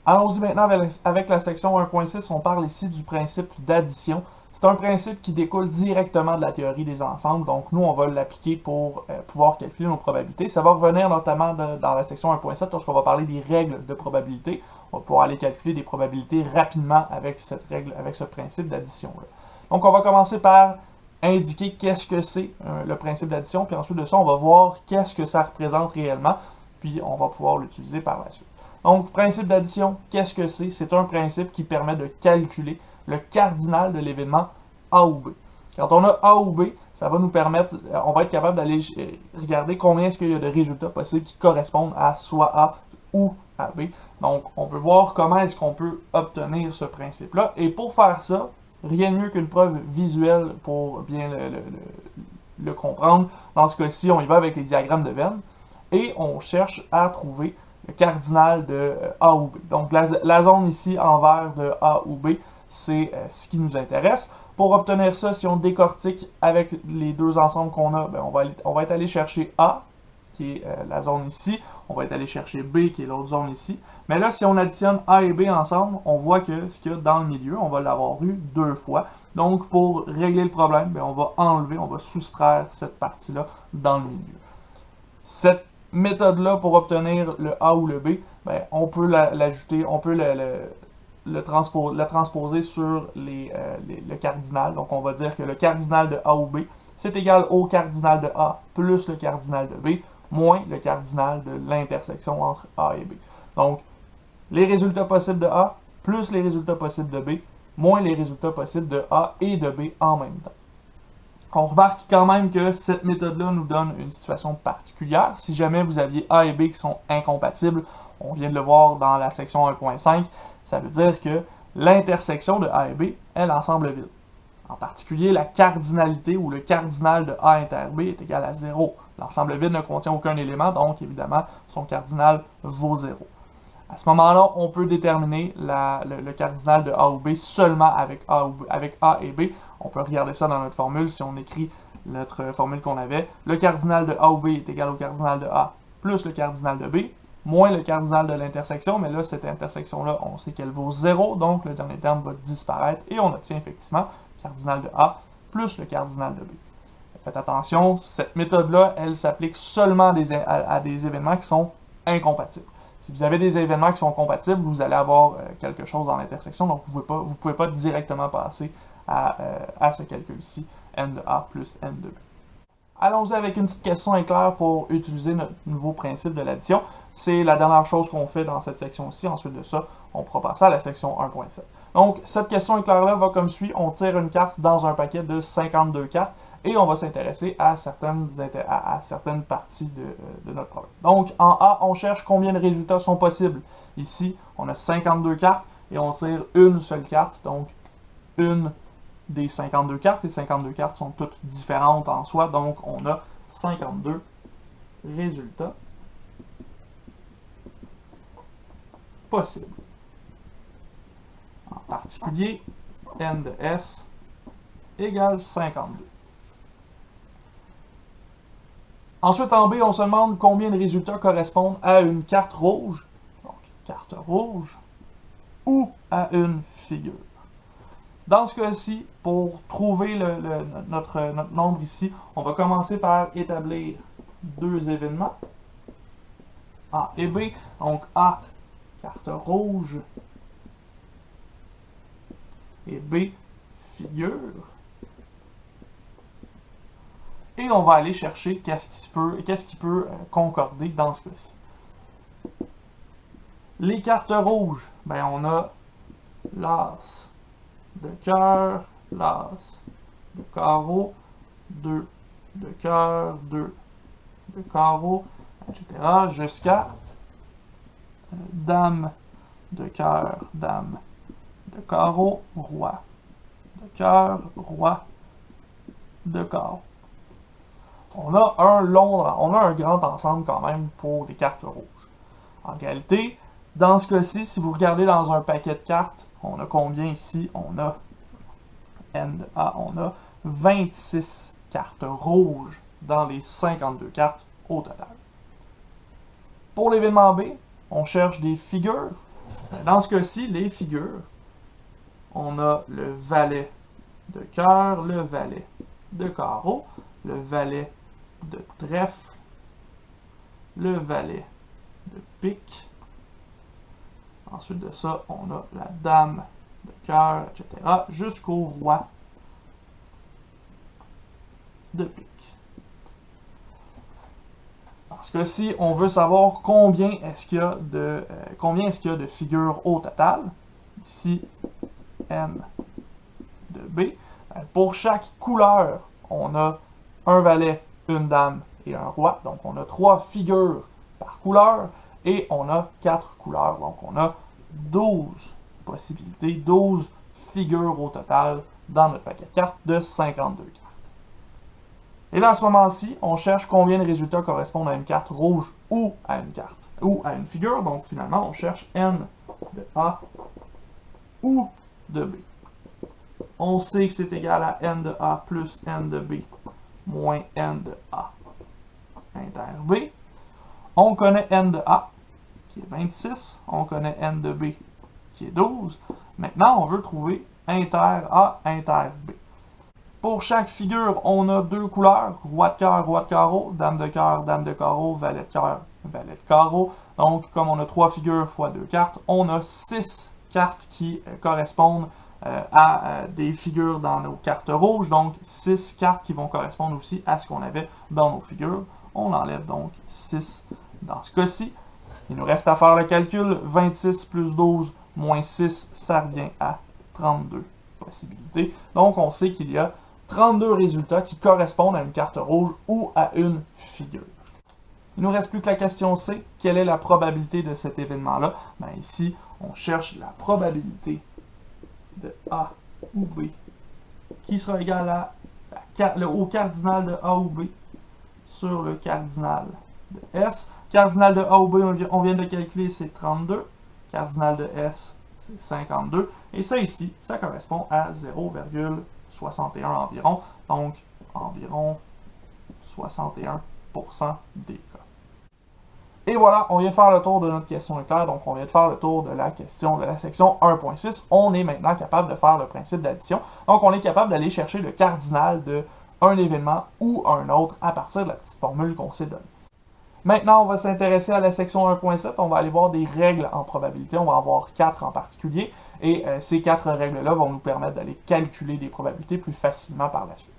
Allons-y maintenant avec la section 1.6. On parle ici du principe d'addition. C'est un principe qui découle directement de la théorie des ensembles, donc nous, on va l'appliquer pour pouvoir calculer nos probabilités. Ça va revenir notamment dans la section 1.7 lorsqu'on va parler des règles de probabilité. On va pouvoir aller calculer des probabilités rapidement avec cette règle, avec ce principe d'addition-là. Donc, on va commencer par indiquer qu'est-ce que c'est le principe d'addition, puis ensuite de ça, on va voir qu'est-ce que ça représente réellement, puis on va pouvoir l'utiliser par la suite. Donc, principe d'addition, qu'est-ce que c'est? C'est un principe qui permet de calculer le cardinal de l'événement A ou B. Quand on a A ou B, ça va nous permettre, on va être capable d'aller regarder combien est-ce qu'il y a de résultats possibles qui correspondent à soit A ou à B. Donc, on veut voir comment est-ce qu'on peut obtenir ce principe-là. Et pour faire ça, rien de mieux qu'une preuve visuelle pour bien le comprendre. Dans ce cas-ci, on y va avec les diagrammes de Venn et on cherche à trouver le cardinal de A ou B. Donc la zone ici en vert de A ou B, c'est ce qui nous intéresse. Pour obtenir ça, si on décortique avec les deux ensembles qu'on a, ben on va être allé chercher A, qui est la zone ici. On va être allé chercher B, qui est l'autre zone ici. Mais là, si on additionne A et B ensemble, on voit que ce qu'il y a dans le milieu, on va l'avoir eu deux fois. Donc, pour régler le problème, ben, on va enlever, on va soustraire cette partie-là dans le milieu. Cette méthode-là, pour obtenir le A ou le B, ben, on peut l'ajouter, on peut la transposer sur le cardinal. Donc, on va dire que le cardinal de A ou B, c'est égal au cardinal de A plus le cardinal de B, moins le cardinal de l'intersection entre A et B. Donc, les résultats possibles de A plus les résultats possibles de B, moins les résultats possibles de A et de B en même temps. On remarque quand même que cette méthode-là nous donne une situation particulière. Si jamais vous aviez A et B qui sont incompatibles, on vient de le voir dans la section 1.5, ça veut dire que l'intersection de A et B est l'ensemble vide. En particulier, la cardinalité ou le cardinal de A inter B est égal à 0. L'ensemble vide ne contient aucun élément, donc évidemment, son cardinal vaut 0. À ce moment-là, on peut déterminer le cardinal de A ou B seulement avec A et B. On peut regarder ça dans notre formule si on écrit notre formule qu'on avait. Le cardinal de A ou B est égal au cardinal de A plus le cardinal de B, moins le cardinal de l'intersection, mais là, cette intersection-là, on sait qu'elle vaut 0, donc le dernier terme va disparaître et on obtient effectivement le cardinal de A plus le cardinal de B. Faites attention, cette méthode-là, elle s'applique seulement à des événements qui sont incompatibles. Si vous avez des événements qui sont compatibles, vous allez avoir quelque chose dans l'intersection, donc vous ne pouvez pas directement passer à ce calcul-ci, n de A plus n de B. Allons-y avec une petite question éclair pour utiliser notre nouveau principe de l'addition. C'est la dernière chose qu'on fait dans cette section-ci. Ensuite de ça, on pourra passer à la section 1.7. Donc, cette question éclair-là va comme suit. On tire une carte dans un paquet de 52 cartes et on va s'intéresser à certaines parties de notre problème. Donc, en A, on cherche combien de résultats sont possibles. Ici, on a 52 cartes et on tire une seule carte, donc une des 52 cartes. Les 52 cartes sont toutes différentes en soi, donc on a 52 résultats possibles. En particulier, n de S égale 52. Ensuite, en B, on se demande combien de résultats correspondent à une carte rouge, donc carte rouge, ou à une figure. Dans ce cas-ci, pour trouver notre nombre ici, on va commencer par établir deux événements, A et B. Donc A, carte rouge, et B, figure. Et on va aller chercher qu'est-ce qui peut concorder dans ce cas-ci. Les cartes rouges, ben on a l'as de cœur, l'as de carreau, 2 de cœur, 2 de carreau, etc. jusqu'à dame de cœur, dame de carreau, roi de cœur, roi de carreau. On a un grand ensemble quand même pour les cartes rouges. En réalité, dans ce cas-ci, si vous regardez dans un paquet de cartes, on a combien ici? On a n de A, on a 26 cartes rouges dans les 52 cartes au total. Pour l'événement B, on cherche des figures. Dans ce cas-ci, les figures, on a le valet de cœur, le valet de carreau, le valet de trèfle, le valet de pique. Ensuite de ça, on a la dame de cœur, etc. jusqu'au roi de pique. Parce que si on veut savoir combien est-ce qu'il y a de figures au total, ici N de B, pour chaque couleur, on a un valet, une dame et un roi. Donc on a 3 figures par couleur et on a 4 couleurs. Donc on a 12 possibilités, 12 figures au total dans notre paquet de cartes de 52 cartes. Et là, à ce moment-ci, on cherche combien de résultats correspondent à une carte rouge ou à une carte, ou à une figure. Donc, finalement, on cherche N de A ou de B. On sait que c'est égal à N de A plus N de B moins N de A inter B. On connaît N de A, qui est 26. On connaît N de B, qui est 12. Maintenant, on veut trouver inter A, inter B. Pour chaque figure, on a 2 couleurs, roi de cœur, roi de carreau, dame de cœur, dame de carreau, valet de cœur, valet de carreau. Donc, comme on a 3 figures fois 2 cartes, on a 6 cartes qui correspondent à des figures dans nos cartes rouges. Donc, 6 cartes qui vont correspondre aussi à ce qu'on avait dans nos figures. On enlève donc 6 dans ce cas-ci. Il nous reste à faire le calcul. 26 plus 12 moins 6, ça revient à 32 possibilités. Donc, on sait qu'il y a 32 résultats qui correspondent à une carte rouge ou à une figure. Il ne nous reste plus que la question C. Quelle est la probabilité de cet événement-là? Ben ici, on cherche la probabilité de A ou B qui sera égale au cardinal de A ou B sur le cardinal de S. Cardinal de A ou B, on vient de calculer, c'est 32. Cardinal de S, c'est 52. Et ça ici, ça correspond à 0,61 environ. Donc, environ 61% des cas. Et voilà, on vient de faire le tour de notre question éclair. Donc, on vient de faire le tour de la question de la section 1.6. On est maintenant capable de faire le principe d'addition. Donc, on est capable d'aller chercher le cardinal d'un événement ou un autre à partir de la petite formule qu'on s'est donnée. Maintenant, on va s'intéresser à la section 1.7. On va aller voir des règles en probabilité. On va en voir 4 en particulier. Et ces 4 règles-là vont nous permettre d'aller calculer des probabilités plus facilement par la suite.